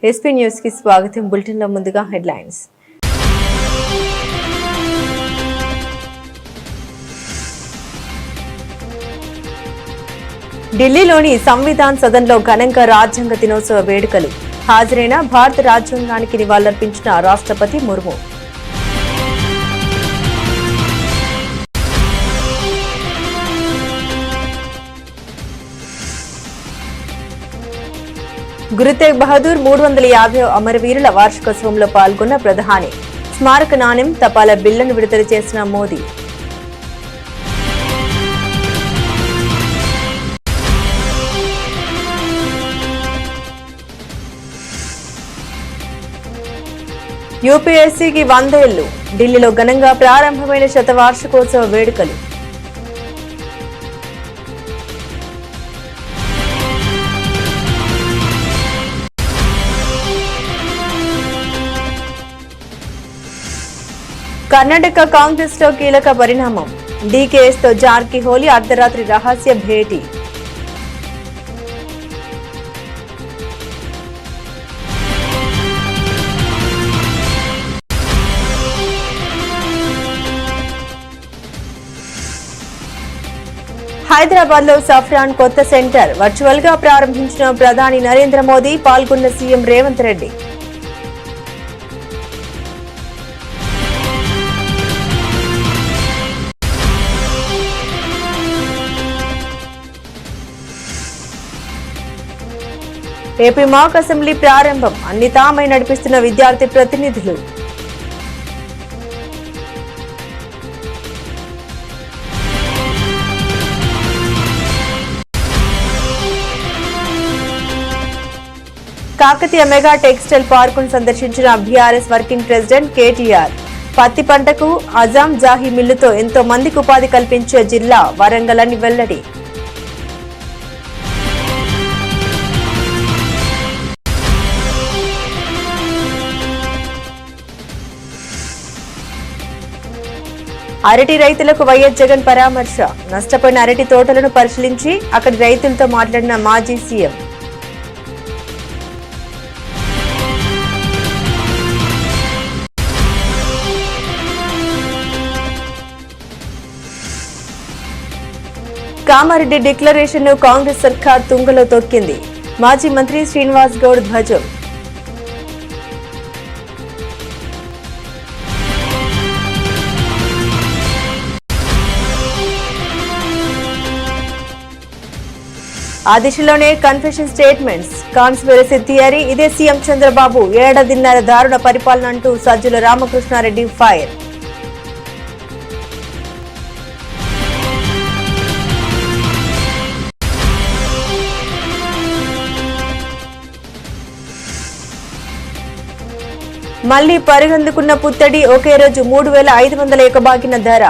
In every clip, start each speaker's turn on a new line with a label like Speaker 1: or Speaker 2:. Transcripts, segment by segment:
Speaker 1: SP news కి స్వాగతం. Bulletin లో ముందుగా హెడ్లైన్స్. ఢిల్లీలోని సంవిధాన్ సదన్లో ఘనంగా రాజ్యాంగ దినోత్సవ వేడుకలు. హాజరైన భారత రాజ్యాంగానికి నివాళులర్పించిన రాష్ట్రపతి ముర్ము. గురు తేగ్ బహదూర్ 350 అమరవీరుల వార్షికోత్సవంలో పాల్గొన్న ప్రధాని. స్మారక నాణ్యం, తపాలా బిళ్లను విడుదల చేసిన మోదీ. యూపీఎస్సీకి 100 ఏళ్లు. ఢిల్లీలో ఘనంగా ప్రారంభమైన శతవార్షికోత్సవ వేడుకలు. కర్ణాటక కాంగ్రెస్ లో కీలక పరిణామం. డీకేఎస్ తో జార్కిహోలీ అర్ధరాత్రి రహస్య భేటీ. హైదరాబాద్ లో సఫ్రాన్ కొత్త సెంటర్ వర్చువల్ గా ప్రారంభించిన ప్రధాని నరేంద్ర మోదీ. పాల్గొన్న సీఎం రేవంత్ రెడ్డి. ఏపీ మాక్ అసెంబ్లీ ప్రారంభం. అన్ని తామై నడిపిస్తున్న విద్యార్థి ప్రతినిధులు. కాకతీయ మెగా టెక్స్టైల్ పార్కును సందర్శించిన బీఆర్ఎస్ వర్కింగ్ ప్రెసిడెంట్ కేటీఆర్. పత్తి పంటకు అజాం జాహీ మిల్లుతో ఎంతో మందికి ఉపాధి కల్పించే జిల్లా వరంగల్ అని వెల్లడి. అరటి రైతులకు వైఎస్ జగన్ పరామర్శ. నష్టపోయిన అరటి తోటలను పరిశీలించి అక్కడి రైతులతో మాట్లాడిన మాజీ సీఎం. కామారెడ్డి డిక్లరేషన్ ను కాంగ్రెస్ సర్కార్ తుంగలో తొక్కింది. మాజీ మంత్రి శ్రీనివాస్ గౌడ్ ధ్వజం. ఆ దిశలోనే కన్ఫెషన్ స్టేట్మెంట్స్. Conspiracy theory. ఇదే సీఎం చంద్రబాబు ఏడాదిన్నర దారుణ పరిపాలన అంటూ సజ్జల రామకృష్ణారెడ్డి ఫైర్. మళ్లీ పరిగెందుకున్న పుత్తడి. ఒకే రోజు 3,500 ఎకబాకిన ధర.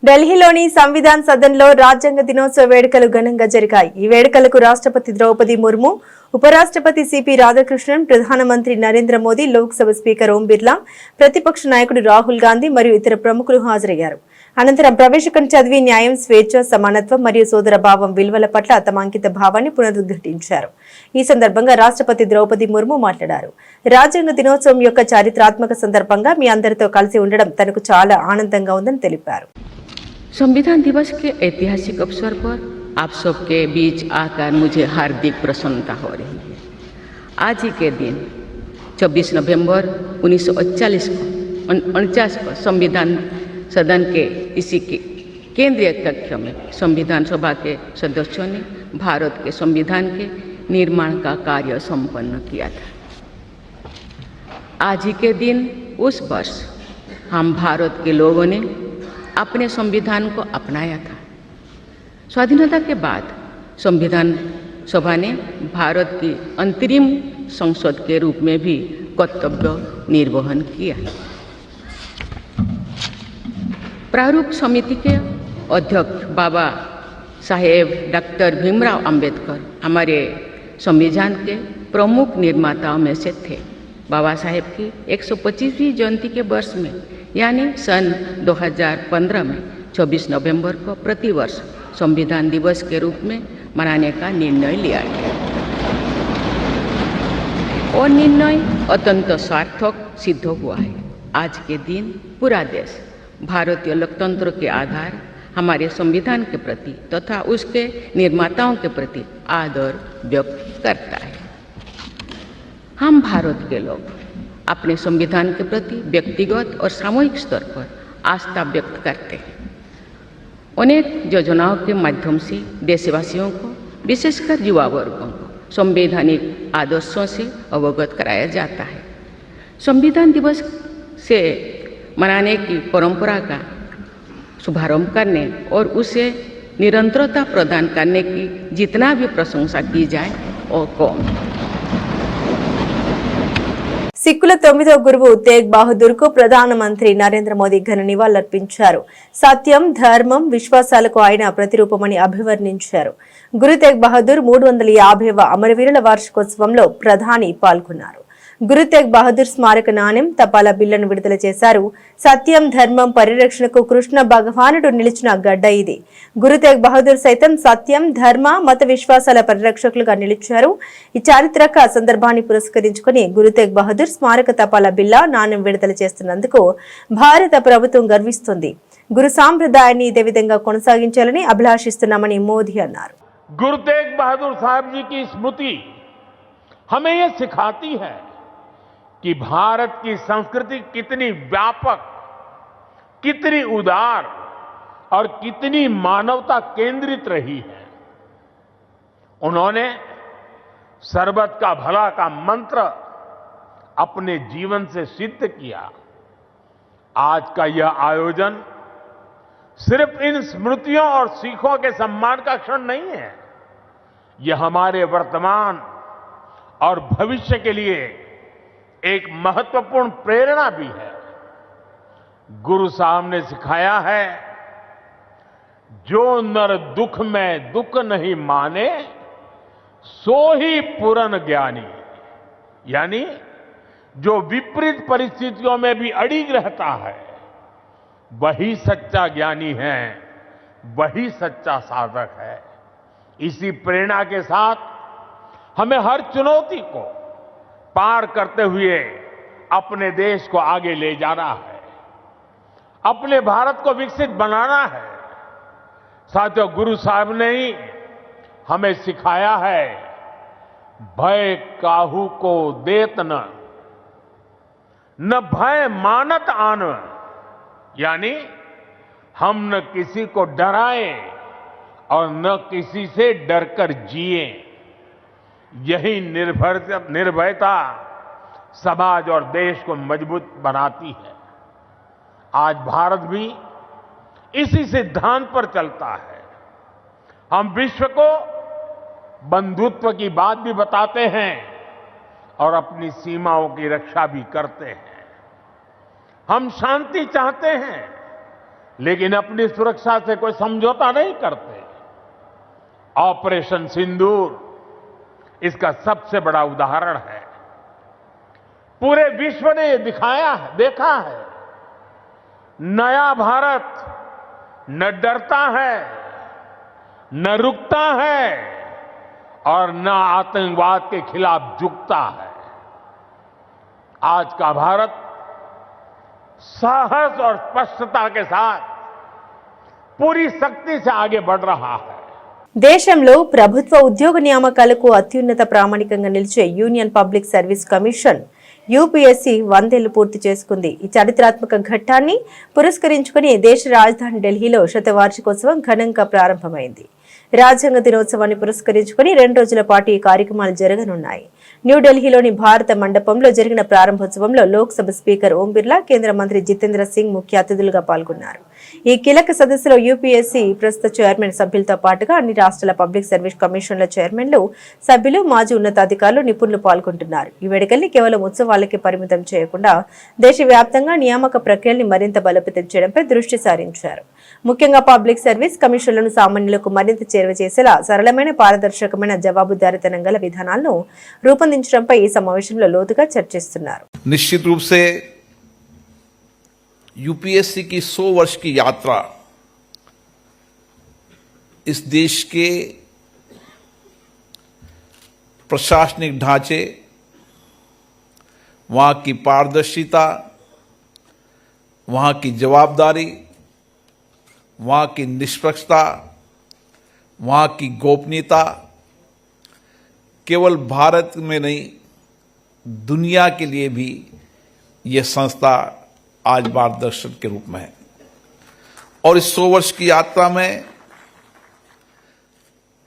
Speaker 1: ఢిల్లీలోని సంవిధాన్ సదన్ లో రాజ్యాంగ దినోత్సవ వేడుకలు ఘనంగా జరిగాయి. ఈ వేడుకలకు రాష్ట్రపతి ద్రౌపది ముర్ము, ఉపరాష్ట్రపతి సిపి రాధాకృష్ణన్, ప్రధానమంత్రి నరేంద్ర మోదీ, లోక్సభ స్పీకర్ ఓం బిర్లా, ప్రతిపక్ష నాయకుడు రాహుల్ గాంధీ మరియు ఇతర ప్రముఖులు హాజరయ్యారు. అనంతరం ప్రవేశకం చదివి న్యాయం, స్వేచ్ఛ, సమానత్వం మరియు సోదర భావం విలువల పట్ల తమ అంకిత భావాన్ని పునరుద్ఘాటించారు. ఈ సందర్భంగా రాష్ట్రపతి ద్రౌపది ముర్ము మాట్లాడారు. రాజ్యాంగ దినోత్సవం యొక్క చారిత్రాత్మక సందర్భంగా మీ అందరితో కలిసి ఉండడం తనకు చాలా ఆనందంగా ఉందని తెలిపారు.
Speaker 2: संविधान दिवस के ऐतिहासिक अवसर पर आप सबके बीच आकर मुझे हार्दिक प्रसन्नता हो रही है। आज ही के दिन 24 नवंबर 1949 को संविधान सदन के इसी के केंद्रीय कक्ष में संविधान सभा के सदस्यों ने भारत के संविधान के निर्माण का कार्य संपन्न किया था। आज ही के दिन उस वर्ष हम भारत के लोगों ने अपने संविधान को अपनाया था। स्वाधीनता के बाद संविधान सभा ने भारत की अंतरिम संसद के रूप में भी कर्तव्य निर्वहन किया। प्रारूप समिति के अध्यक्ष बाबा साहेब डॉक्टर भीमराव अंबेडकर हमारे संविधान के प्रमुख निर्माताओं में से थे। बाबा साहेब की 125वीं जयंती के वर्ष में यानी सन 2015 में 24 नवंबर को प्रतिवर्ष संविधान दिवस के रूप में मनाने का निर्णय लिया गया और निर्णय अत्यंत सार्थक सिद्ध हुआ है। आज के दिन पूरा देश भारतीय लोकतंत्र के आधार हमारे संविधान के प्रति तथा उसके निर्माताओं के प्रति आदर व्यक्त करता है। हम भारत के लोग अपने संविधान के प्रति व्यक्तिगत और सामूहिक स्तर पर आस्था व्यक्त करते हैं। अनेक योजनाओं के माध्यम से देशवासियों को, विशेषकर युवा वर्गों को संवैधानिक आदर्शों से अवगत कराया जाता है। संविधान दिवस से मनाने की परंपरा का शुभारंभ करने और उसे निरंतरता प्रदान करने की जितना भी प्रशंसा की जाए और कम।
Speaker 1: సిక్కుల 9వ గురువు తేగ్ బహదూర్ కు ప్రధానమంత్రి నరేంద్ర మోదీ ఘన నివాళులర్పించారు. సత్యం, ధర్మం, విశ్వాసాలకు ఆయన ప్రతిరూపమని అభివర్ణించారు. గురు తేగ్ బహదూర్ 350వ అమరవీరుల వార్షికోత్సవంలో ప్రధాని పాల్గొన్నారు. గురు తేగ్ బహదూర్ స్మారక నాణ్యం, తపాలా బిళ్లను విడుదల చేశారు. సత్యం, ధర్మం పరిరక్షణకు కృష్ణ భగవానుడు నిలిచిన గడ్డ ఇది. గురు తేగ్ బహదూర్ సైతం సత్యం, ధర్మ, మత విశ్వాసాల పరిరక్షకులుగా నిలిచారు. ఈ చారిత్రక సందర్భాన్ని పురస్కరించుకుని గురు తేగ్ బహదూర్ స్మారక తపాలా బిళ్ల నాణ్యం విడుదల చేస్తున్నందుకు భారత ప్రభుత్వం గర్విస్తుంది. గురు సాంప్రదాయాన్ని ఇదే విధంగా కొనసాగించాలని అభిలాషిస్తున్నామని మోదీ అన్నారు.
Speaker 3: गुरु तेग बहादुर साहब जी की स्मृति हमें ये सिखाती है कि भारत की संस्कृति कितनी व्यापक, कितनी उदार और कितनी मानवता केंद्रित रही है। उन्होंने सर्वत का भला का मंत्र अपने जीवन से सिद्ध किया। आज का यह आयोजन सिर्फ इन स्मृतियों और सीखों के सम्मान का क्षण नहीं है, यह हमारे वर्तमान और भविष्य के लिए एक महत्वपूर्ण प्रेरणा भी है। गुरु साहब ने सिखाया है, जो नर दुख में दुख नहीं माने सो ही पूर्ण ज्ञानी, यानी जो विपरीत परिस्थितियों में भी अड़िग रहता है वही सच्चा ज्ञानी है, वही सच्चा साधक है। इसी प्रेरणा के साथ हमें हर चुनौती को पार करते हुए अपने देश को आगे ले जाना है, अपने भारत को विकसित बनाना है। साथियों, गुरु साहब ने ही हमें सिखाया है, भय काहू को देत न भय मानत आन, यानी हम न किसी को डराएं और न किसी से डरकर जिए। यही निर्भयता समाज और देश को मजबूत बनाती है। आज भारत भी इसी सिद्धांत पर चलता है। हम विश्व को बंधुत्व की बात भी बताते हैं और अपनी सीमाओं की रक्षा भी करते हैं। हम शांति चाहते हैं लेकिन अपनी सुरक्षा से कोई समझौता नहीं करते। ऑपरेशन सिंदूर इसका सबसे बड़ा उदाहरण है। पूरे विश्व ने ये देखा है, नया भारत न डरता है, न रुकता है और न आतंकवाद के खिलाफ झुकता है। आज का भारत साहस और स्पष्टता के साथ पूरी शक्ति से आगे बढ़ रहा है।
Speaker 1: దేశంలో ప్రభుత్వ ఉద్యోగ నియామకాలకు అత్యున్నత ప్రామాణికంగా నిలిచే union public service commission UPSC 100 ఏళ్లు పూర్తి చేసుకుంది. ఈ చారిత్రాత్మక ఘట్టాన్ని పురస్కరించుకుని దేశ రాజధాని ఢిల్లీలో శతవార్షికోత్సవం ఘనంగా ప్రారంభమైంది. రాజ్యాంగ దినోత్సవాన్ని పురస్కరించుకుని 2 రోజుల పాటు ఈ కార్యక్రమాలు జరగనున్నాయి. న్యూఢిల్లీలోని భారత మండపంలో జరిగిన ప్రారంభోత్సవంలో లోక్సభ స్పీకర్ ఓం బిర్లా, కేంద్ర మంత్రి జితేంద్ర సింగ్ ముఖ్య అతిథులుగా పాల్గొన్నారు. ఈ కీలక సదస్సులో యూపీఎస్సీ ప్రస్తుత చైర్మన్ సభ్యులతో పాటుగా అన్ని రాష్ట్రాల పబ్లిక్ సర్వీస్ కమిషన్ల చైర్మన్లు, సభ్యులు, మాజీ ఉన్నతాధికారులు, నిపుణులు పాల్గొంటున్నారు. ఈ వేడుకల్ని కేవలం ఉత్సవాలకే పరిమితం చేయకుండా దేశవ్యాప్తంగా నియామక ప్రక్రియల్ని మరింత బలోపేతం చేయడంపై దృష్టి సారించారు. ముఖ్యంగా పబ్లిక్ సర్వీస్ కమిషన్లను సామాన్యులకు మరింత చేరువ చేసేలా సరళమైన, పారదర్శకమైన, జవాబుదారీతనం గల విధానాలను రూపొందించడంపై ఈ సమావేశంలో లోతుగా చర్చిస్తున్నారు.
Speaker 4: निश्चित रूप से यूपीएससी की 100 वर्ष की यात्रा इस देश के प्रशासनिक ढांचे, वहाँ की पारदर्शिता, वहाँ की जवाबदारी, वहाँ की निष्पक्षता, वहाँ की गोपनीयता केवल भारत में नहीं, दुनिया के लिए भी यह संस्था आज मार्गदर्शक के रूप में है। और इस 100 वर्ष की यात्रा में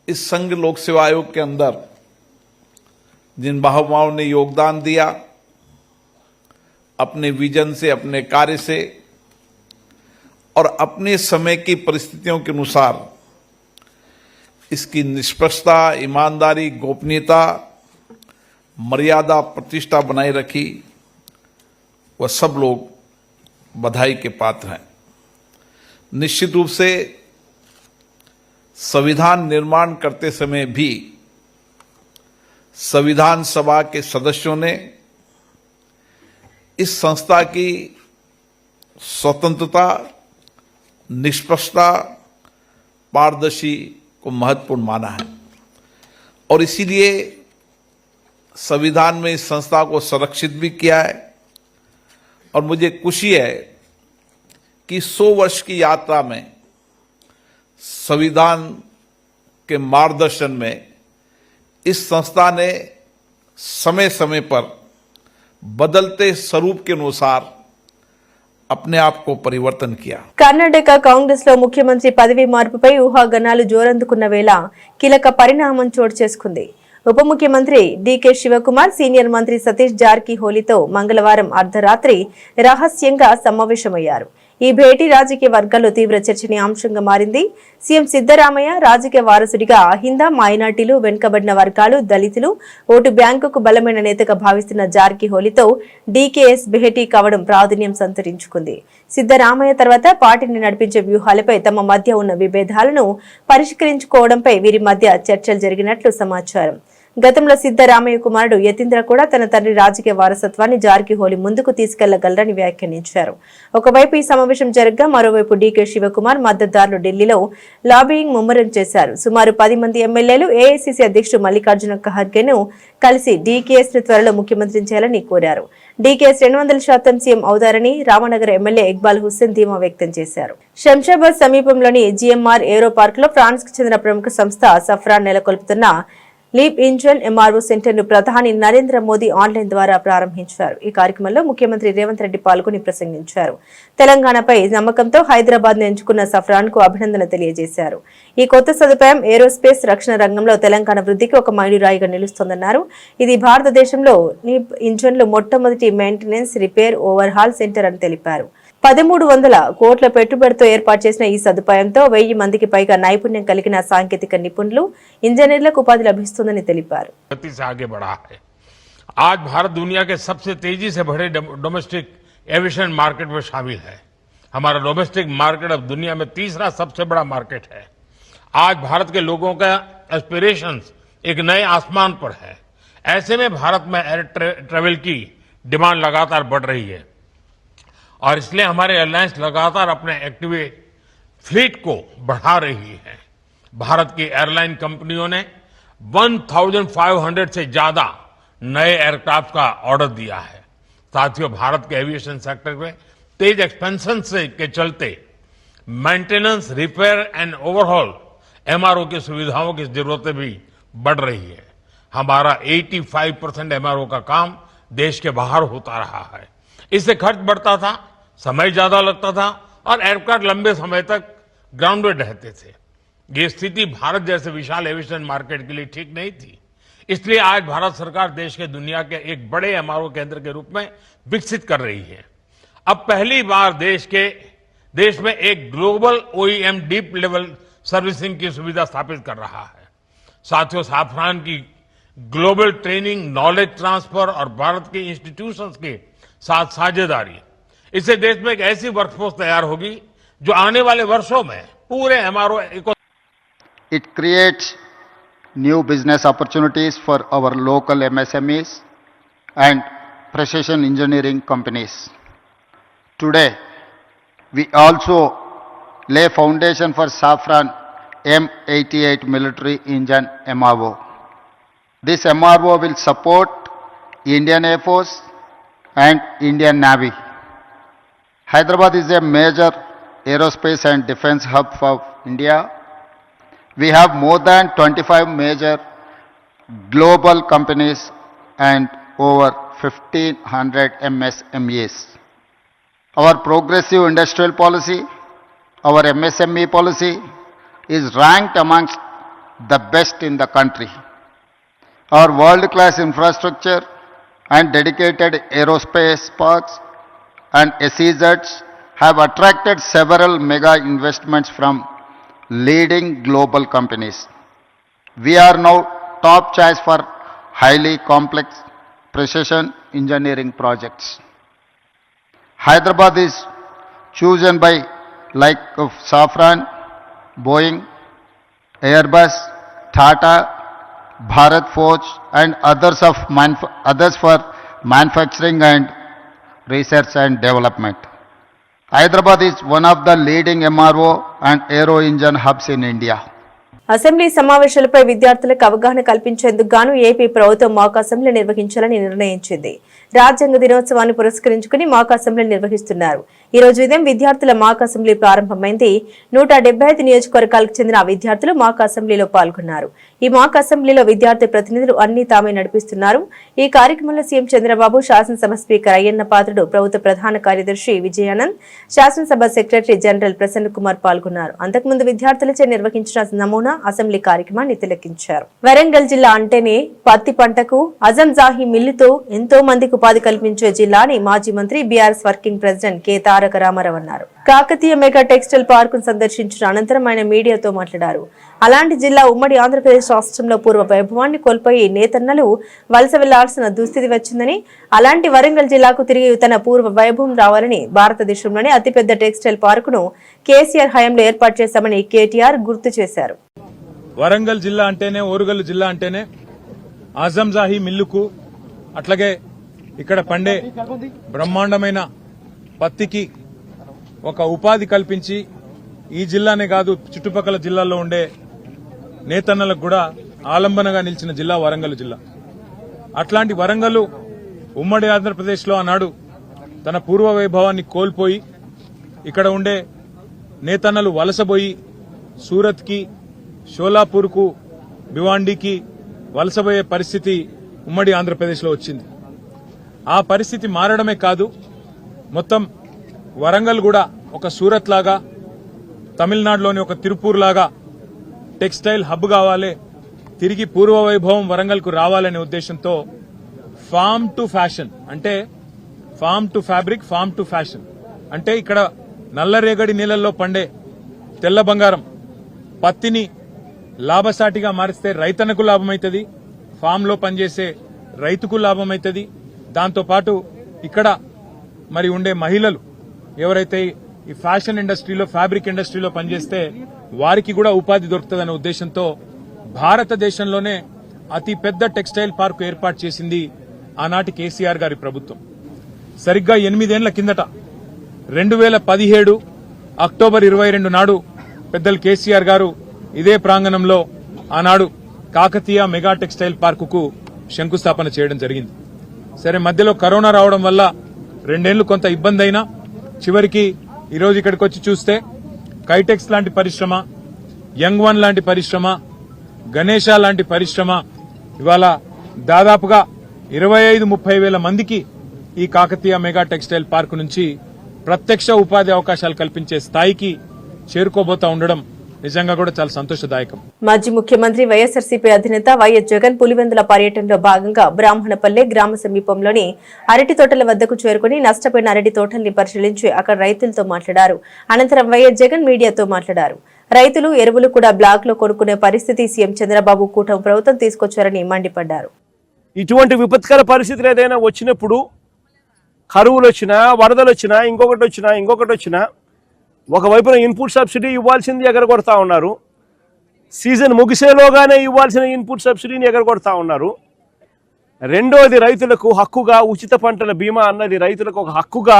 Speaker 4: इस संघ लोक सेवा आयोग के अंदर जिन महानुभावों ने योगदान दिया, अपने विजन से, अपने कार्य से और अपने समय की परिस्थितियों के अनुसार इसकी निष्पक्षता, ईमानदारी, गोपनीयता, मर्यादा, प्रतिष्ठा बनाए रखी, वह सब लोग बधाई के पात्र हैं। निश्चित रूप से संविधान निर्माण करते समय भी संविधान सभा के सदस्यों ने इस संस्था की स्वतंत्रता, निष्पक्षता, पारदर्शी को महत्वपूर्ण माना है और इसीलिए संविधान में इस संस्था को संरक्षित भी किया है। और मुझे खुशी है कि 100 वर्ष की यात्रा में संविधान के मार्गदर्शन में इस संस्था ने समय समय पर बदलते स्वरूप के अनुसार अपने आप को परिवर्तन किया।
Speaker 1: కర్ణాటక కాంగ్రెస్ లో ముఖ్యమంత్రి పదవి మార్పుపై ఊహాగానాలు జోరందుకున్న వేళ కీలక పరిణామం చోటు చేసుకుంది. ఉప ముఖ్యమంత్రి డీకే శివకుమార్ సీనియర్ మంత్రి సతీష్ జార్కిహోలీతో మంగళవారం అర్ధరాత్రి రహస్యంగా సమావేశమయ్యారు. ఈ భేటీ రాజకీయ వర్గాల్లో తీవ్ర చర్చనీయాంశంగా మారింది. సీఎం సిద్దరామయ్య రాజకీయ వారసుడిగా హిందా, మైనార్టీలు, వెనుకబడిన వర్గాలు, దళితులు ఓటు బ్యాంకుకు బలమైన నేతగా భావిస్తున్న జార్కిహోలీతో డీకేఎస్ భేటీ కావడం ప్రాధాన్యం సంతరించుకుంది. సిద్దరామయ్య తర్వాత పార్టీని నడిపించే వ్యూహాలపై తమ మధ్య ఉన్న విభేదాలను పరిష్కరించుకోవడంపై వీరి మధ్య చర్చలు జరిగినట్లు సమాచారం. గతంలో సిద్దరామయ్య కుమారుడు యతీంద్ర కూడా తన తండ్రి రాజకీయ వారసత్వాన్ని జార్కిహోలీ ముందుకు తీసుకెళ్లగలరని వ్యాఖ్యానించారు. ఒకవైపు ఈ సమావేశం జరగగా మరోవైపు డీకే శివకుమార్ మద్దతుదారులు ఢిల్లీలో లాబియింగ్ ముమ్మరం చేశారు. సుమారు 10 మంది ఎమ్మెల్యేలు ఏఐసీసీ అధ్యక్షుడు మల్లికార్జున ఖర్గేను కలిసి డీకేఎస్ ను త్వరలో ముఖ్యమంత్రిని చేయాలని కోరారు. డీకేఎస్ 200% సీఎం అవుతారని రామనగర్ ఎమ్మెల్యే ఇక్బాల్ హుస్సేన్ ధీమా వ్యక్తం చేశారు. శంషాబాద్ సమీపంలోని జిఎంఆర్ ఏరో పార్క్ లో ఫ్రాన్స్ కు చెందిన ప్రముఖ సంస్థ సఫ్రాన్ నెలకొల్పుతున్న లీప్ ఇంజన్ ఎంఆర్ఓ సెంటర్ ను ప్రధాని నరేంద్ర మోదీ ఆన్లైన్ ద్వారా ప్రారంభించారు. ఈ కార్యక్రమంలో ముఖ్యమంత్రి రేవంత్ రెడ్డి పాల్గొని ప్రసంగించారు. తెలంగాణపై నమ్మకంతో హైదరాబాద్ ను ఎంచుకున్న సఫ్రాన్ కు అభినందన తెలియజేశారు. ఈ కొత్త సదుపాయం ఏరోస్పేస్ రక్షణ రంగంలో తెలంగాణ వృద్ధికి ఒక మైలురాయిగా నిలుస్తోందన్నారు. ఇది భారతదేశంలో లీప్ ఇంజన్లు మొట్టమొదటి మెయింటెనెన్స్, రిపేర్, ఓవర్హాల్ సెంటర్ అని తెలిపారు. 1300 కోట్ల పెట్టుబడితో ఏర్పాటు చేసిన ఈ సదుపాయంతో 1000 మందికి పైగా నైపుణ్యం కలిగిన సాంకేతిక నిపుణులు, ఇంజనీర్లకు ఉపాధి లభిస్తుందని తెలిపారు.
Speaker 3: आज भारत दुनिया के सबसे तेजी से बढ़े डोमेस्टिक एविएशन मार्केट में शामिल है। हमारा डोमेस्टिक मार्केट अब दुनिया में तीसरा सबसे बड़ा मार्केट है। आज भारत के लोगों का एस्पिरेशंस एक नए आसमान पर है। ऐसे में भारत में एयर ट्रेवल की डिमांड लगातार बढ़ रही है और इसलिए हमारे एयरलाइंस लगातार अपने एक्टिव फ्लीट को बढ़ा रही है। भारत की एयरलाइन कंपनियों ने 1500 से ज्यादा नए एयरक्राफ्ट का ऑर्डर दिया है। साथियों, भारत के एविएशन सेक्टर में तेज एक्सपेंशन के चलते maintenance, repair and overhaul MRO की सुविधाओं की जरूरतें भी बढ़ रही है। हमारा 85% एमआरओ का काम देश के बाहर होता रहा है। इससे खर्च बढ़ता था, समय ज्यादा लगता था और एयरक्राफ्ट लंबे समय तक ग्राउंडेड रहते थे। ये स्थिति भारत जैसे विशाल एविएशन मार्केट के लिए ठीक नहीं थी। इसलिए आज भारत सरकार देश के दुनिया के एक बड़े एमआरओ केंद्र के रूप में विकसित कर रही है। अब पहली बार देश में एक global OEM deep level servicing की सुविधा स्थापित कर रहा है। साथियों, साफरान की ग्लोबल ट्रेनिंग, नॉलेज ट्रांसफर और भारत के इंस्टीट्यूशंस के साथ साझेदारी, इससे देश में एक ऐसी वर्कफोर्स तैयार होगी जो आने वाले वर्षों में पूरे MRO
Speaker 5: It creates new business opportunities for our local MSMEs and precision engineering companies. Today, we also lay foundation for Safran M88 military engine MRO. This MRO will support Indian Air Force and Indian Navy. Hyderabad is a major aerospace and defense hub for India. We have more than 25 major global companies and over 1,500 MSMEs. Our progressive industrial policy, our MSME policy, is ranked amongst the best in the country. Our world-class infrastructure and dedicated aerospace parks and SEZs have attracted several mega investments from leading global companies. We are now top choice for highly complex precision engineering projects. Hyderabad is chosen by like of Safran, Boeing, Airbus, Tata, Bharat Forge and others for manufacturing and research and development. Hyderabad is one of the leading MRO and aero engine hubs in India.
Speaker 1: Assembly సమావేశాలపై విద్యార్థులకు అవగాహన కల్పించేందుకు గాను AP ప్రభుత్వం మాక్ assembly నిర్వహించాలని నిర్ణయించింది. రాజ్యాంగ దినోత్సవాన్ని పురస్కరించుకుని మాక్ అసెంబ్లీ నిర్వహిస్తున్నారు. ఈ రోజు ఉదయం విద్యార్థుల మాక్ అసెంబ్లీ ప్రారంభమైంది. 175 నియోజకవర్గాలకు చెందిన విద్యార్థులు మాక్ అసెంబ్లీలో పాల్గొన్నారు. ఈ మాక్ అసెంబ్లీలో విద్యార్థి ప్రతినిధులు అన్ని తామే నడిపిస్తున్నారు. ఈ కార్యక్రమంలో సీఎం చంద్రబాబు, శాసనసభ స్పీకర్ అయ్యన్న పాత్రుడు, ప్రభుత్వ ప్రధాన కార్యదర్శి విజయానంద్, శాసనసభ సెక్రటరీ జనరల్ ప్రసన్న కుమార్ పాల్గొన్నారు. అంతకుముందు విద్యార్థులచే నిర్వహించిన నమూనా అసెంబ్లీ కార్యక్రమాన్ని తిలకించారు. వరంగల్ జిల్లా అంటేనే పత్తి పంటకు, అజంజాహి మిల్లుతో ఎంతో మందికి ఉపాధి కల్పించే జిల్లా అని మాజీ మంత్రి బీఆర్ఎస్ వర్కింగ్ ప్రెసిడెంట్ కె తారక రామారావు అన్నారు. కాకతీయ మెగా టెక్స్టైల్ పార్కును సందర్శించిన అనంతరం ఆయన మీడియాతో మాట్లాడారు. అలాంటి జిల్లా ఉమ్మడి ఆంధ్రప్రదేశ్ రాష్ట్రంలో పూర్వ వైభవాన్ని కోల్పోయి నేతన్నలు వలస వెళ్లాల్సిన దుస్థితి వచ్చిందని, అలాంటి వరంగల్ జిల్లాకు తిరిగి తన పూర్వ వైభవం రావాలని భారతదేశంలోనే అతిపెద్ద టెక్స్టైల్ పార్కును కేసీఆర్ హయాంలో ఏర్పాటు చేశామని కేటీఆర్ గుర్తు చేశారు.
Speaker 6: వరంగల్ జిల్లా అంటేనే, ఓరుగల్లు జిల్లా అంటేనే ఆజంజాహి మిల్లుకు, అట్లాగే ఇక్కడ పండే బ్రహ్మాండమైన పత్తికి ఒక ఉపాధి కల్పించి ఈ జిల్లానే కాదు చుట్టుపక్కల జిల్లాల్లో ఉండే నేతన్నలకు కూడా ఆలంబనగా నిలిచిన జిల్లా వరంగల్ జిల్లా. అట్లాంటి వరంగల్ ఉమ్మడి ఆంధ్రప్రదేశ్లో ఆనాడు తన పూర్వ వైభవాన్ని కోల్పోయి ఇక్కడ ఉండే నేతన్నలు వలసపోయి సూరత్కి, షోలాపూర్కు, భివాండికి వలసపోయే పరిస్థితి ఉమ్మడి ఆంధ్రప్రదేశ్లో వచ్చింది. ఆ పరిస్థితి మారడమే కాదు, మొత్తం వరంగల్ కూడా ఒక సూరత్ లాగా, తమిళనాడులోని ఒక తిరుపూర్ లాగా టెక్స్టైల్ హబ్ కావాలి, తిరిగి పూర్వ వైభవం వరంగల్కు రావాలనే ఉద్దేశంతో ఫార్మ్ టు ఫ్యాషన్, అంటే farm to fabric, farm to fashion అంటే ఇక్కడ నల్లరేగడి నీళ్లలో పండే తెల్ల బంగారం పత్తిని లాభసాటిగా మారిస్తే రైతన్నకు లాభమైతుంది, ఫామ్లో పనిచేసే రైతుకు లాభమైతుంది. దాంతోపాటు ఇక్కడ మరి ఉండే మహిళలు ఎవరైతే ఈ ఫ్యాషన్ ఇండస్ట్రీలో, ఫ్యాబ్రిక్ ఇండస్ట్రీలో పనిచేస్తే వారికి కూడా ఉపాధి దొరుకుతుందనే ఉద్దేశంతో భారతదేశంలోనే అతి పెద్ద టెక్స్టైల్ పార్కు ఏర్పాటు చేసింది ఆనాటి కేసీఆర్ గారి ప్రభుత్వం. సరిగ్గా 8 ఏళ్ల కిందట 2017 అక్టోబర్ 22 నాడు పెద్దలు కేసీఆర్ గారు ఇదే ప్రాంగణంలో ఆనాడు కాకతీయ మెగా టెక్స్టైల్ పార్కుకు శంకుస్థాపన చేయడం జరిగింది. సరే, మధ్యలో కరోనా రావడం వల్ల 2 ఏళ్లు కొంత ఇబ్బంది అయినా చివరికి ఈరోజు ఇక్కడికి వచ్చి చూస్తే కైటెక్స్ లాంటి పరిశ్రమ, యంగ్ వన్ లాంటి పరిశ్రమ, గణేష లాంటి పరిశ్రమ ఇవాళ దాదాపుగా 25-30 వేల మందికి ఈ కాకతీయ మెగా టెక్స్టైల్ పార్కు నుంచి ప్రత్యక్ష ఉపాధి అవకాశాలు కల్పించే స్థాయికి చేరుకోబోతా ఉండడం నిజంగా కూడా చాలా సంతోషదాయకం.
Speaker 1: మాజీ ముఖ్యమంత్రి వైఎస్ఆర్సీపీ అధినేత వైఎస్ జగన్ పులివెందుల పర్యటనలో భాగంగా బ్రాహ్మణపల్లె గ్రామ సమీపంలోని అరటి తోటల వద్దకు చేరుకుని నష్టపోయిన అరటి తోటల్ని పరిశీలించి అక్కడ రైతులతో మాట్లాడారు. అనంతరం వైఎస్ జగన్ మీడియాతో మాట్లాడారు. రైతులు ఎరువులు కూడా బ్లాక్ లో కొనుక్కునే పరిస్థితి సీఎం చంద్రబాబు కూటమి ప్రభుత్వం తీసుకొచ్చారని మండిపడ్డారు.
Speaker 7: ఇటువంటి విపత్కర పరిస్థితులు ఏదైనా వచ్చినప్పుడు, కరువులు వచ్చినా, వరదలు వచ్చినా, ఇంకొకటి వచ్చినా ఒకవైపున ఇన్పుట్ సబ్సిడీ ఇవ్వాల్సింది ఎగరగొడతా ఉన్నారు. సీజన్ ముగిసేలోగానే ఇవ్వాల్సిన ఇన్పుట్ సబ్సిడీని ఎగరగొడతా ఉన్నారు. రెండోది, రైతులకు హక్కుగా ఉచిత పంటల బీమా అన్నది రైతులకు ఒక హక్కుగా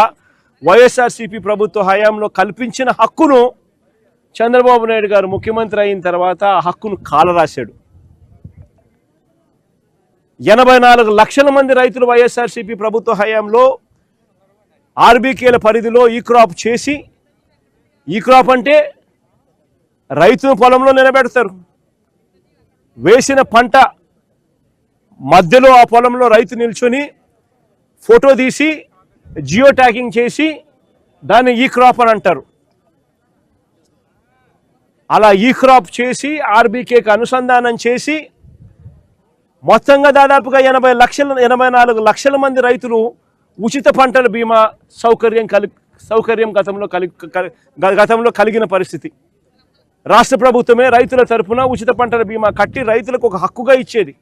Speaker 7: వైఎస్ఆర్సీపీ ప్రభుత్వ హయాంలో కల్పించిన హక్కును చంద్రబాబు నాయుడు గారు ముఖ్యమంత్రి అయిన తర్వాత ఆ హక్కును కాలరాశాడు. 84 లక్షల మంది రైతులు వైఎస్ఆర్సీపీ ప్రభుత్వ హయాంలో ఆర్బీకేల పరిధిలో ఈ క్రాప్ చేసి, ఈ క్రాప్ అంటే రైతును పొలంలో నిలబెడతారు. వేసిన పంట మధ్యలో ఆ పొలంలో రైతు నిల్చొని ఫోటో తీసి జియో ట్యాగింగ్ చేసి దాన్ని ఈ క్రాప్ అని అంటారు. అలా ఈ క్రాప్ చేసి ఆర్బీకేకి అనుసంధానం చేసి మొత్తంగా దాదాపుగా 84 లక్షల మంది రైతులు ఉచిత పంటల బీమా సౌకర్యం గతంలో కలిగిన పరిస్థితి. రాష్ట్ర ప్రభుత్వమే రైతుల తరఫున ఉచిత పంటల బీమా కట్టి రైతులకు ఒక హక్కుగా ఇచ్చేది.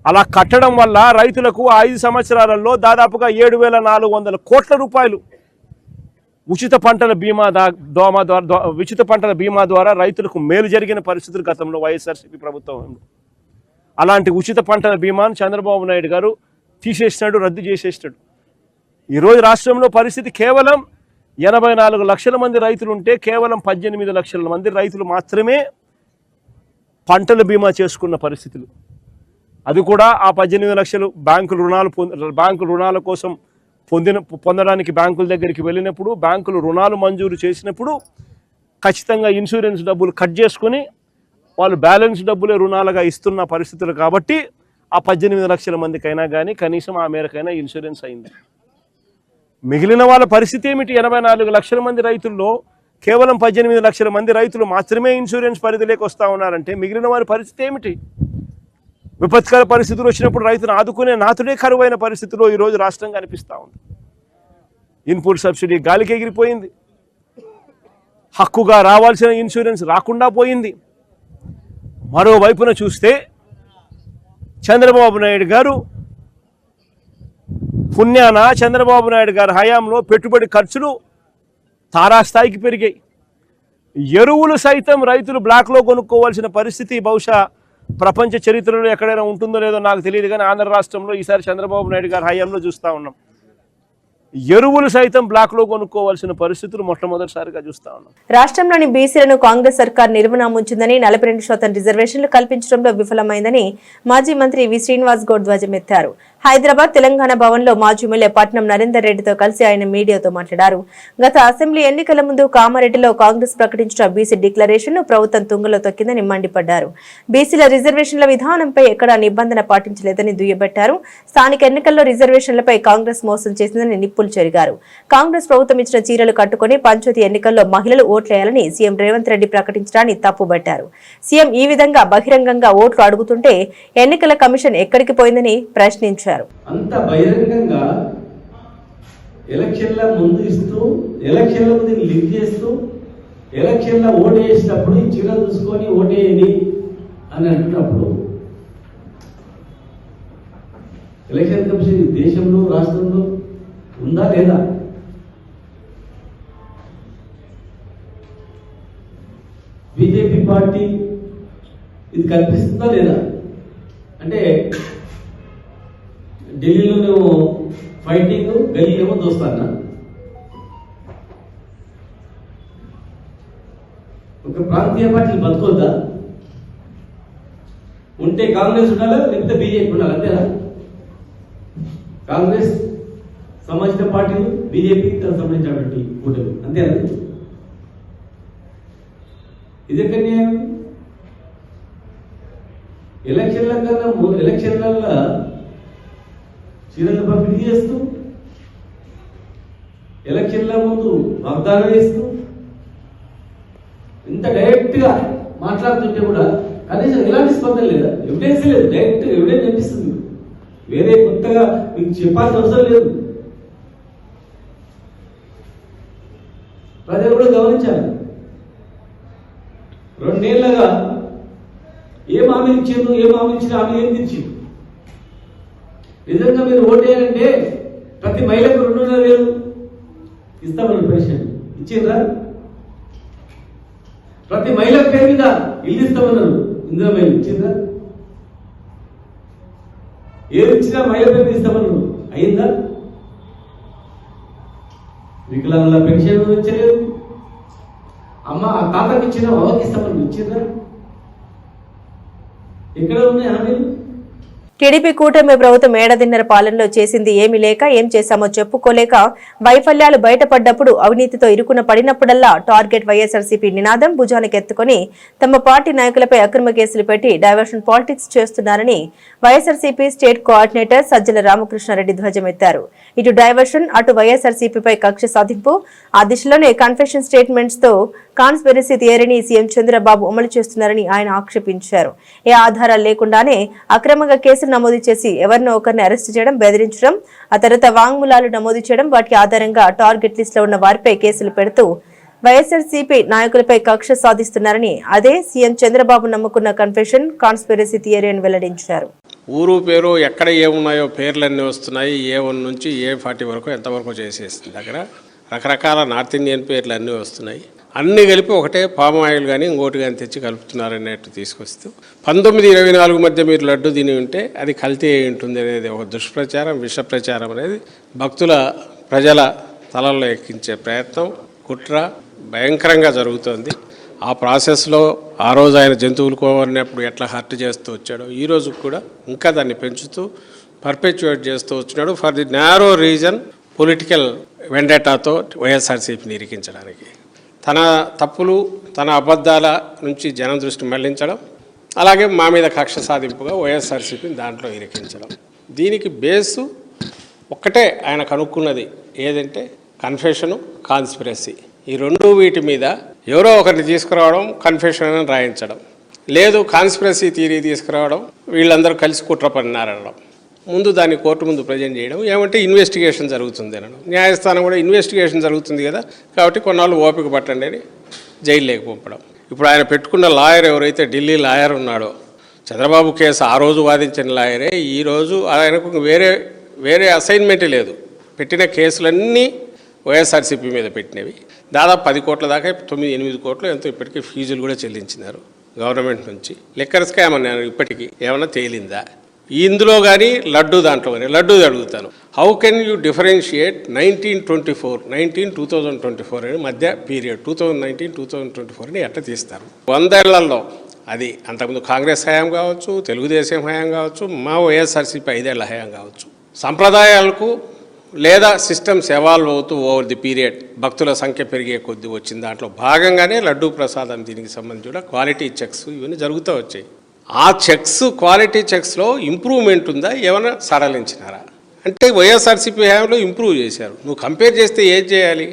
Speaker 7: అలా కట్టడం వల్ల రైతులకు 5 సంవత్సరాలలో దాదాపుగా 7,400 కోట్ల రూపాయలు ఉచిత పంటల బీమా ద్వారా రైతులకు మేలు జరిగిన పరిస్థితులు గతంలో వైఎస్ఆర్సీపీ ప్రభుత్వం. అలాంటి ఉచిత పంటల బీమాను చంద్రబాబు నాయుడు గారు తీసేసినాడు, రద్దు చేసేసినాడు. ఈరోజు రాష్ట్రంలో పరిస్థితి కేవలం 84 లక్షల మంది రైతులు ఉంటే కేవలం 18 లక్షల మంది రైతులు మాత్రమే పంటల బీమా చేసుకున్న పరిస్థితులు. అది కూడా ఆ 18 లక్షలు బ్యాంకుల రుణాల కోసం పొందడానికి బ్యాంకుల దగ్గరికి వెళ్ళినప్పుడు, బ్యాంకులు రుణాలు మంజూరు చేసినప్పుడు ఖచ్చితంగా ఇన్సూరెన్స్ డబ్బులు కట్ చేసుకుని వాళ్ళు బ్యాలెన్స్ డబ్బులే రుణాలుగా ఇస్తున్న పరిస్థితులు. కాబట్టి ఆ 18 లక్షల మందికైనా కానీ కనీసం ఆ మేరకైనా ఇన్సూరెన్స్ అయింది. మిగిలిన వాళ్ళ పరిస్థితి ఏమిటి? 84 లక్షల మంది రైతుల్లో కేవలం 18 లక్షల మంది రైతులు మాత్రమే ఇన్సూరెన్స్ పరిధిలోకి వస్తూ ఉన్నారంటే మిగిలిన వారి పరిస్థితి ఏమిటి? విపత్కర పరిస్థితులు వచ్చినప్పుడు రైతును ఆదుకునే నాతుడే కరువైన పరిస్థితిలో ఈరోజు రాష్ట్రం కనిపిస్తూ ఉంది. ఇన్పుట్ సబ్సిడీ గాలికి ఎగిరిపోయింది. హక్కుగా రావాల్సిన ఇన్సూరెన్స్ రాకుండా పోయింది. మరోవైపున చూస్తే చంద్రబాబు నాయుడు గారు పుణ్యాన చంద్రబాబు నాయుడు గారి హయాంలో పెట్టుబడి ఖర్చులు తారాస్థాయికి పెరిగాయి. ఎరువులు సైతం రైతులు బ్లాక్లో కొనుక్కోవాల్సిన పరిస్థితి బహుశా ప్రపంచ చరిత్రలో ఎక్కడైనా ఉంటుందో లేదో నాకు తెలియదు, కానీ ఆంధ్ర రాష్ట్రంలో ఈసారి చంద్రబాబు నాయుడు గారి హయాంలో చూస్తూ ఉన్నాం. ఎరువులు సైతం బ్లాక్లో కొనుక్కోవాల్సిన పరిస్థితులు మొట్టమొదటిసారిగా చూస్తా ఉన్నాం.
Speaker 1: రాష్ట్రంలోని బీసీలను కాంగ్రెస్ సర్కార్ నిర్మూలముంచిందని 42% రిజర్వేషన్లు కల్పించడంలో విఫలమైందని మాజీ మంత్రి వి శ్రీనివాస్ గౌడ్ ధ్వజమెత్తారు. హైదరాబాద్ తెలంగాణ భవన్ లో మాజీ ఎమ్మెల్యే పట్నం నరేందర్ రెడ్డితో కలిసి ఆయన మీడియాతో మాట్లాడారు. గత అసెంబ్లీ ఎన్నికల ముందు కామారెడ్డిలో కాంగ్రెస్ ప్రకటించిన బీసీ డిక్లరేషన్ ను ప్రభుత్వం తుంగలో తొక్కిందని మండిపడ్డారు. బీసీల రిజర్వేషన్ల విధానంపై ఎక్కడా నిబంధన పాటించలేదని దుయ్యబట్టారు. స్థానిక ఎన్నికల్లో రిజర్వేషన్లపై కాంగ్రెస్ మోసం చేసిందని నిప్పులు చెరిగారు. కాంగ్రెస్ ప్రభుత్వం ఇచ్చిన చీరలు కట్టుకుని పంచాయతీ ఎన్నికల్లో మహిళలు ఓట్లేయాలని సీఎం రేవంత్ రెడ్డి ప్రకటించడాన్ని తప్పుబట్టారు. సీఎం ఈ విధంగా బహిరంగంగా ఓట్లు అడుగుతుంటే ఎన్నికల కమిషన్ ఎక్కడికి పోయిందని ప్రశ్నించారు.
Speaker 8: అంత బహిరంగంగా ఎలక్షన్ల ముందు ఇస్తూ, ఎలక్షన్ల ముందు లింక్ చేస్తూ, ఎలక్షన్ల ఓటు వేసేటప్పుడు ఈ చీర చూసుకొని ఓటేయండి అని అంటున్నప్పుడు ఎలక్షన్ కమిషన్ దేశంలో రాష్ట్రంలో ఉందా లేదా? బీజేపీ పార్టీ ఇది కల్పిస్తుందా లేదా? అంటే ఢిల్లీలోనేమో ఫైటింగ్, గల్లీ ఏమో దోస్తానా? ఒక ప్రాంతీయ పార్టీలు బతుకోద్దా? ఉంటే కాంగ్రెస్ ఉండాలా, లేకపోతే బీజేపీ ఉండాలి, అంతేనా? కాంగ్రెస్ సంబంధించిన పార్టీలు, బీజేపీ సంబంధించినటువంటి కూటమి, అంతేనా? ఇది ఎక్కడ న్యాయం? ఎలక్షన్ల కన్నా ఎలక్షన్ల చీరలు పంపిణీ చేస్తూ, ఎలక్షన్ల ముందు వాగ్దానం చేస్తూ, ఇంత డైరెక్ట్ గా మాట్లాడుతుంటే కూడా కనీసం ఎలాంటి స్పందన లేదా? ఎవిడెన్స్ లేదు. డైరెక్ట్ ఎవిడెన్స్ కనిపిస్తుంది. వేరే కొత్తగా మీకు చెప్పాల్సిన అవసరం లేదు. ప్రజలు కూడా గమనించాలి. 2 ఏళ్లగా ఏం హామీ ఇచ్చారు, ఏం హామీ ఇచ్చిన హామీ ఏం తెచ్చి నిజంగా మీరు ఓటేయాలంటే ప్రతి మహిళకు 2,500 ఇస్తామని పెన్షన్ ఇచ్చిండ్రా? ప్రతి మహిళ పేరు మీద ఇల్లు ఇస్తామన్నారు, ఇందిరా మహిళ ఇచ్చిండ్రా? ఏది ఇచ్చినా మహిళ పేరు మీద ఇస్తామన్నారు, అయిందా? వికలాంగుల పెన్షన్ ఇచ్చలేదు, అమ్మ ఆ తాతకి ఇచ్చిన అవ్వకి ఇస్తామని ఇచ్చిందా? ఎక్కడ ఉన్నాయి హామీలు?
Speaker 1: టీడీపీ కూటమి ప్రభుత్వం ఏడాదిన్నర పాలనలో చేసింది ఏమీ లేక ఏం చేశామో చెప్పుకోలేక వైఫల్యాలు బయటపడ్డప్పుడు అవినీతితో ఇరుకున పడినప్పుడల్లా టార్గెట్ వైఎస్ఆర్సీపీ నినాదం భుజానికి ఎత్తుకుని తమ పార్టీ నాయకులపై అక్రమ కేసులు పెట్టి డైవర్షన్ పాలిటిక్స్ చేస్తున్నారని వైఎస్ఆర్సీపీ స్టేట్ కోఆర్డినేటర్ సజ్జల రామకృష్ణారెడ్డి ధ్వజమెత్తారు. ఇటు డైవర్షన్ అటు వైఎస్ఆర్సీపీపై కక్ష సాధింపు ఆ దిశలోనే కన్ఫెషన్ స్టేట్మెంట్స్ తో కాన్స్పిరసీ థియరీని సీఎం చంద్రబాబు అమలు చేస్తున్నారని ఆయన ఆక్షేపించారు. ఏ ఆధారాలు లేకుండానే అక్రమంగా కేసులు నమోదు చేసి ఎవరినో ఒకరిని అరెస్టు చేయడం, బెదిరించడం, ఆ తర్వాత వాంగ్మూలాలు నమోదు చేయడం, వాటి ఆధారంగా టార్గెట్ లిస్ట్ లో ఉన్న వారిపై కేసులు పెడుతూ వైఎస్ఆర్సీపీ నాయకులపై కక్ష సాధిస్తున్నారని అదే సీఎం చంద్రబాబు నమ్ముకున్న కన్ఫెషన్ కాన్స్పిరసీ థియరీ అని వెల్లడించారు.
Speaker 9: ఊరు పేరు ఎక్కడ ఏమున్నాయో పేర్లన్నీ వస్తున్నాయి. A1 నుంచి A40 వరకు ఎంతవరకు చేసేసింది. దగ్గర రకరకాల నార్త్ ఇండియన్ పేర్లు అన్నీ వస్తున్నాయి. అన్నీ కలిపి ఒకటే పామ్ ఆయిల్ కానీ ఇంకోటి కానీ తెచ్చి కలుపుతున్నారనేట్టు తీసుకొస్తూ 19-24 మధ్య మీరు లడ్డు తిని ఉంటే అది కల్తీ అయి ఉంటుంది అనేది ఒక దుష్ప్రచారం, విష ప్రచారం అనేది భక్తుల ప్రజల తలల్లో ఎక్కించే ప్రయత్నం, కుట్ర భయంకరంగా జరుగుతోంది. ఆ ప్రాసెస్లో ఆ రోజు ఆయన జంతువులు కోరినప్పుడు ఎట్లా హర్ట్ చేస్తూ వచ్చాడో ఈ రోజు కూడా ఇంకా దాన్ని పెంచుతూ పర్పెచ్యుయేట్ చేస్తూ వచ్చినాడు for the narrow reason political వెండేటాతో వైఎస్ఆర్సీపీని ఇరికించడానికి. తన తప్పులు తన అబద్ధాల నుంచి జనం దృష్టి మళ్లించడం, అలాగే మా మీద కక్ష సాధింపుగా వైఎస్ఆర్సీపీని దాంట్లో ఇరికించడం. దీనికి బేసు ఒక్కటే ఆయన కనుక్కున్నది ఏదంటే కన్ఫెషను, కాన్స్పిరసీ. ఈ రెండు వీటి మీద ఎవరో ఒకరిని తీసుకురావడం, కన్ఫెషన్ అని రాయించడం, లేదు కాన్స్పిరసీ థియరీ తీసుకురావడం, వీళ్ళందరూ కలిసి కుట్ర పన్నారనడం, ముందు దాన్ని కోర్టు ముందు ప్రజెంట్ చేయడం, ఏమంటే ఇన్వెస్టిగేషన్ జరుగుతుంది అనడం. న్యాయస్థానం కూడా ఇన్వెస్టిగేషన్ జరుగుతుంది కదా కాబట్టి కొన్నాళ్ళు ఓపిక పట్టండి అని జైల్లోకి పంపడం. ఇప్పుడు ఆయన పెట్టుకున్న లాయర్ ఎవరైతే ఢిల్లీ లాయర్ ఉన్నాడో, చంద్రబాబు కేసు ఆ రోజు వాదించిన లాయరే ఈరోజు ఆయనకు వేరే అసైన్మెంటే లేదు. పెట్టిన కేసులన్నీ వైఎస్ఆర్సీపీ మీద పెట్టినవి. దాదాపు 10 కోట్ల దాకా 9-8 కోట్లు ఎంతో ఇప్పటికీ ఫీజులు కూడా చెల్లించినారు గవర్నమెంట్ నుంచి. లిక్కర్ స్కామ్ అన్నారు, ఇప్పటికీ ఏమన్నా తేలిందా? ఇందులో కానీ లడ్డు దాంట్లో కానీ లడ్డు అడుగుతాను. హౌ కెన్ యూ డిఫరెన్షియేట్ 2024 అని మధ్య పీరియడ్ 2019-2024 అని ఎట్లా తీస్తారు? 100 ఏళ్లలో అది అంతకుముందు కాంగ్రెస్ హయాం కావచ్చు, తెలుగుదేశం హయాం కావచ్చు, మా వైఎస్ఆర్సీపీ 5 ఏళ్ల హయాం కావచ్చు. సంప్రదాయాలకు లేదా సిస్టమ్స్ ఎవాల్వ్ అవుతూ ఓవర్ ది పీరియడ్ భక్తుల సంఖ్య పెరిగే కొద్దీ వచ్చింది. దాంట్లో భాగంగానే లడ్డూ ప్రసాదం దీనికి సంబంధించి కూడా క్వాలిటీ చెక్స్ ఇవన్నీ జరుగుతూ వచ్చాయి. ఆ చెక్స్, క్వాలిటీ చెక్స్లో ఇంప్రూవ్మెంట్ ఉందా, ఏమైనా సడలించినారా అంటే వైఎస్ఆర్సీపీ హయాంలో ఇంప్రూవ్ చేశారు. నువ్వు కంపేర్ చేస్తే ఏం చేయాలి?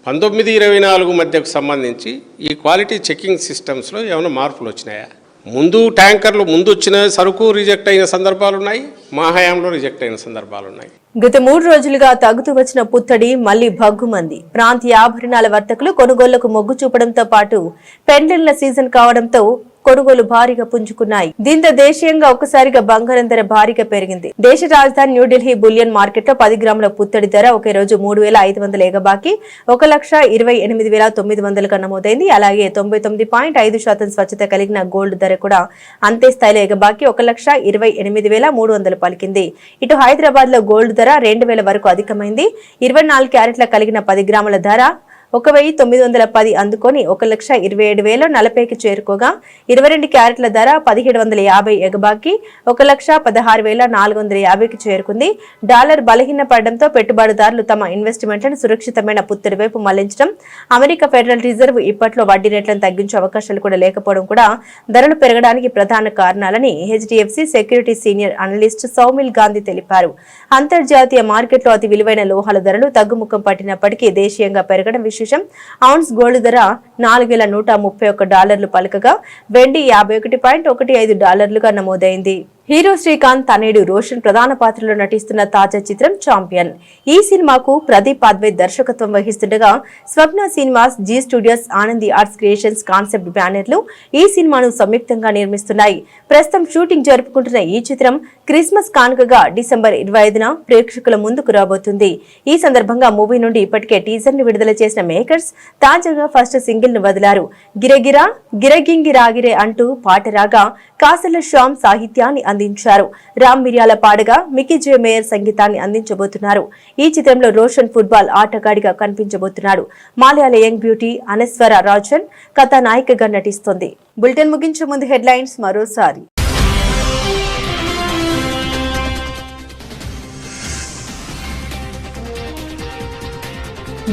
Speaker 9: 19-24 మధ్యకు సంబంధించి ఈ క్వాలిటీ చెకింగ్ సిస్టమ్స్లో ఏమైనా మార్పులు వచ్చినాయా? ముందు ట్యాంకర్లు ముందు వచ్చిన సరుకు రిజెక్ట్ అయిన సందర్భాలు ఉన్నాయి, మా హయాంలో రిజెక్ట్ అయిన సందర్భాలు ఉన్నాయి.
Speaker 1: గత 3 రోజులుగా తగ్గుతూ వచ్చిన పుత్తడి మళ్లీ భగ్గుమంది. ప్రాంతీయ ఆభరణాల వర్తకులు కొనుగోళ్లకు మొగ్గు చూపడంతో పాటు పెండెంట్ల సీజన్ కావడంతో కొనుగోలు భారీగా పుంజుకున్నాయి. దీంతో దేశీయంగా ఒక్కసారిగా బంగారం ధర భారీగా పెరిగింది. దేశ రాజధాని న్యూఢిల్లీ బులియన్ మార్కెట్ లో 10 గ్రాముల పుత్తడి ధర ఒకే రోజు 3,500 ఎగబాకి 1,28,900గా నమోదైంది. అలాగే 99.5% స్వచ్ఛత కలిగిన గోల్డ్ ధర కూడా అంతే స్థాయిలో ఎగబాకి 1,28,300 పలికింది. ఇటు హైదరాబాద్ లో గోల్డ్ ధర 2,000 వరకు అధికమైంది. 24 క్యారెట్ల కలిగిన 10 గ్రాముల ధర 1,910 అందుకొని 1,27,040కి చేరుకోగా 22 క్యారెట్ల ధర 1,750 ఎగబాకి 1,16,450కి చేరుకుంది. డాలర్ బలహీన పడడంతో పెట్టుబడిదారులు తమ ఇన్వెస్ట్మెంట్లను సురక్షితమైన పుత్తడి వైపు మళ్లించడం, అమెరికా ఫెడరల్ రిజర్వ్ ఇప్పట్లో వడ్డీ రేట్లను తగ్గించే అవకాశాలు కూడా లేకపోవడం కూడా ధరలు పెరగడానికి ప్రధాన కారణాలని HDFC security senior analyst Saumil Gandhi తెలిపారు. అంతర్జాతీయ మార్కెట్లో అతి విలువైన లోహాల ధరలు తగ్గుముఖం పట్టినప్పటికీ దేశీయంగా పెరగడం విశేషం. ఔన్స్ గోల్డ్ ధర $4,131 పలకగా వెండి $51.15 నమోదైంది. హీరో శ్రీకాంత్ తనయుడు రోషన్ ప్రధాన పాత్రలో నటిస్తున్న తాజా చిత్రం ఛాంపియన్. ఈ సినిమాకు ప్రదీప్ అద్వైత్ దర్శకత్వం వహిస్తుండగా Swapna cinemas, Zee studios, Anandi arts creations concept బ్యానర్లు ఈ సినిమాను సంయుక్తంగా నిర్మిస్తున్నాయి. ప్రస్తుతం షూటింగ్ జరుపుకుంటున్న ఈ చిత్రం క్రిస్మస్ కానుకగా డిసెంబర్ 25న ప్రేక్షకుల ముందుకు రాబోతుంది. ఈ సందర్భంగా మూవీ నుండి ఇప్పటికే టీజర్ ని విడుదల చేసిన మేకర్స్ తాజాగా ఫస్ట్ సింగిల్ ను వదిలారు. గిరగిరా గిరగింగి రాగిరే అంటూ పాట రాగా కాసల శ్యామ్ సాహిత్యాన్ని అందించారు. రామ్ మిర్యాల పాడగా మికీ జే మేయర్ సంగీతాన్ని అందించబోతున్నారు. ఈ చిత్రంలో రోషన్ ఫుట్బాల్ ఆటగాడిగా కనిపించబోతున్నాడు. మలయాళ యంగ్ బ్యూటీ అనస్వర రాజన్ కథానాయికగా నటిస్తోంది. బులెటిన్ ముగించే ముందు హెడ్లైన్స్ మరోసారి.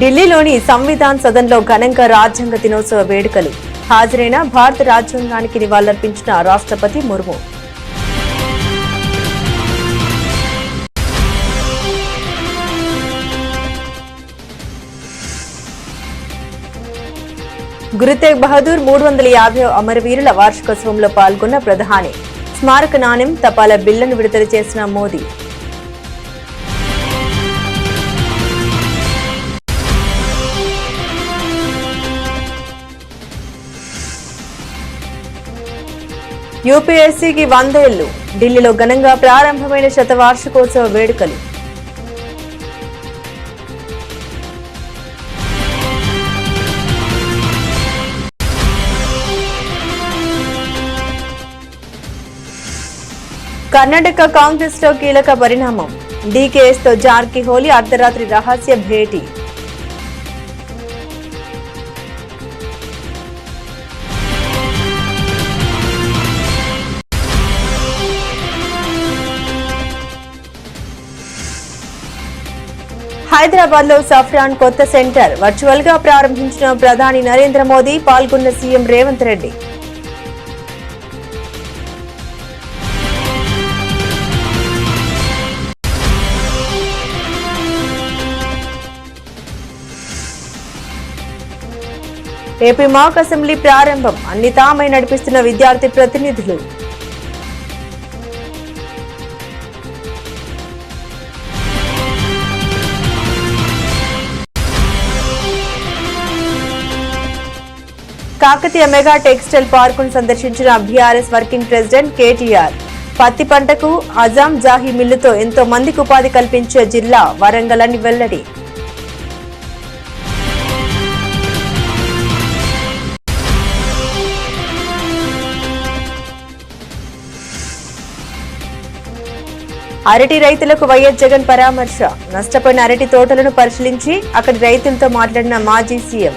Speaker 1: ఢిల్లీలోని సంవిధాన్ సదన్లో ఘనంగా రాజ్యాంగ దినోత్సవ వేడుకలు. హాజరైన భారత రాజ్యాంగానికి నివాళులర్పించిన రాష్ట్రపతి ముర్ము. గురు తేగ్ బహదూర్ 350వ అమరవీరుల వార్షికోత్సవంలో పాల్గొన్న ప్రధాని. స్మారక నాణ్యం తపాలా బిళ్లను విడుదల చేసిన మోదీ. యూపీఎస్సీకి 100 ఏళ్లు. ఢిల్లీలో ఘనంగా ప్రారంభమైన శతవార్షికోత్సవ వేడుకలు. కర్ణాటక కాంగ్రెస్ లో కీలక పరిణామం. డీకేఎస్ తో జార్కిహోలీ అర్ధరాత్రి రహస్య భేటీ. హైదరాబాద్ లో సఫ్రాన్ కొత్త సెంటర్ వర్చువల్ గా ప్రారంభించిన ప్రధాని నరేంద్ర మోదీ, పాల్గొన్న సీఎం రేవంత్ రెడ్డి. ఏపీ మాక్ అసెంబ్లీ ప్రారంభం. అన్ని తామై నడిపిస్తున్న విద్యార్థి ప్రతినిధులు. కాకతీయ మెగా టెక్స్టైల్ పార్కును సందర్శించిన బీఆర్ఎస్ వర్కింగ్ ప్రెసిడెంట్ కేటీఆర్. పత్తి పంటకు అజాం జాహీ మిల్లుతో ఎంతో మందికి ఉపాధి కల్పించే జిల్లా వరంగల్ అని వెల్లడి. అరటి రైతులకు వైఎస్ జగన్ పరామర్శ. నష్టపోయిన అరటి తోటలను పరిశీలించి అక్కడి రైతులతో మాట్లాడిన మాజీ సీఎం.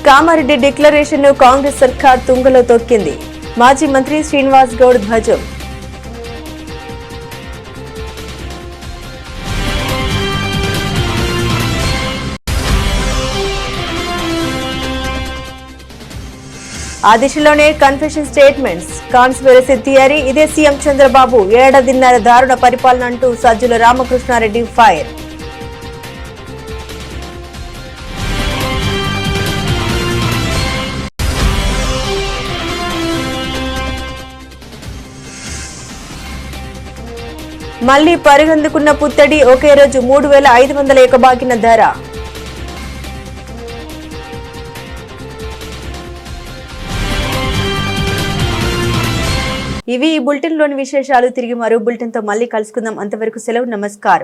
Speaker 1: కామారెడ్డి డిక్లరేషన్ ను కాంగ్రెస్ సర్కార్ తుంగలో తొక్కింది. మాజీ మంత్రి శ్రీనివాస్ గౌడ్ ధ్వజం. ఆ దిశలోనే కన్ఫెషన్ స్టేట్మెంట్స్. కాన్స్పిరసీ థియరీ, ఇదే సీఎం చంద్రబాబు, ఏడాదిన్నర దారుణ పరిపాలన అంటూ సజ్జల రామకృష్ణారెడ్డి ఫైర్. మళ్లీ పరిగెందుకున్న పుత్తడి, ఒకే రోజు 3,500 ఎకబాకిన ధర. ఇవి ఈ బులెటిన్ లోని విశేషాలు. తిరిగి మరో బులెటిన్ తో మళ్ళీ కలుసుకుందాం. అంతవరకు సెలవు, నమస్కారం.